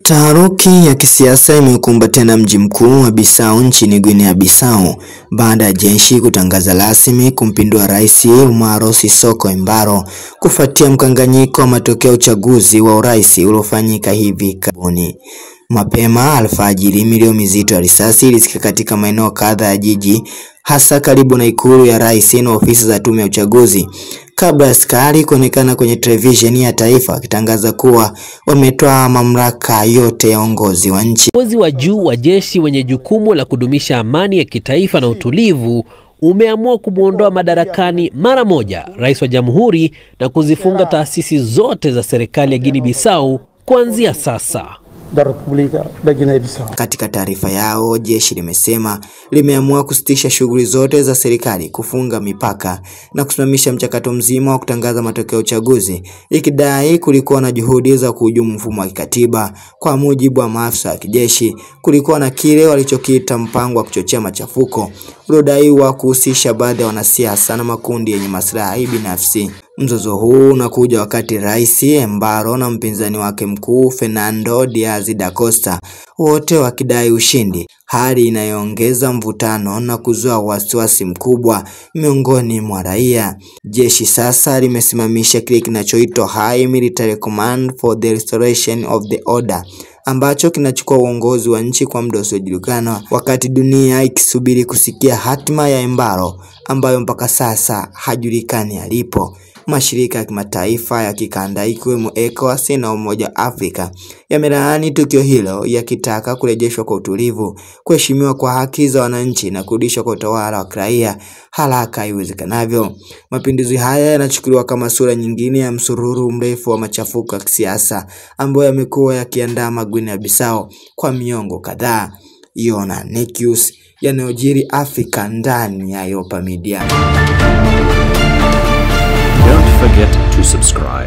Taharuki ya kisiasa imeukumba tena mji mkuu wa Bissau nchini Guinea Bissau baada ya jeshi kutangaza rasmi kumpindua Rais Umaro Sissoco Embalo kufuatia mkanganyiko wa matokeo ya uchaguzi wa urais uliofanyika hivi karibuni. Mapema alfajiri milio mizito ya risasi ilisikika katika maeneo kadhaa ya jiji, hasa karibu na ikulu ya rais na ofisi za tume ya uchaguzi, kabla askari kuonekana kwenye televisheni ya taifa wakitangaza kuwa wametoa mamlaka yote ya uongozi wa nchi. Uongozi wa juu wa jeshi wenye jukumu la kudumisha amani ya kitaifa na utulivu umeamua kumuondoa madarakani mara moja rais wa jamhuri na kuzifunga taasisi zote za serikali ya Guinea Bissau kuanzia sasa. Katika taarifa yao, jeshi limesema limeamua kusitisha shughuli zote za serikali, kufunga mipaka na kusimamisha mchakato mzima wa kutangaza matokeo ya uchaguzi, ikidai kulikuwa na juhudi za kuhujumu mfumo wa kikatiba. Kwa mujibu wa maafisa wa kijeshi, kulikuwa na kile walichokiita mpango wa kuchochea machafuko uliodaiwa kuhusisha baadhi ya wanasiasa na makundi yenye maslahi binafsi. Mzozo huu unakuja wakati Rais Embalo na mpinzani wake mkuu Fernando Diaz da Costa wote wakidai ushindi, hali inayoongeza mvutano na kuzua wasiwasi mkubwa miongoni mwa raia. Jeshi sasa limesimamisha kile kinachoitwa High Military Command for the Restoration of the Order, ambacho kinachukua uongozi wa nchi kwa muda usiojulikana, wakati dunia ikisubiri kusikia hatima ya Embalo ambayo mpaka sasa hajulikani alipo. Mashirika ya kimataifa ya kikanda ikiwemo ECOWAS na Umoja wa Afrika yamelaani tukio hilo, yakitaka kurejeshwa kwa utulivu, kuheshimiwa kwa haki za wananchi na kurudishwa kwa utawala wa kiraia haraka iwezekanavyo. Mapinduzi haya yanachukuliwa kama sura nyingine ya msururu mrefu wa machafuko ya kisiasa ambayo yamekuwa yakiandama Guinea Bissau kwa miongo kadhaa. Iona News, yanayojiri Afrika ndani ya Yopa Media. Don't forget to subscribe.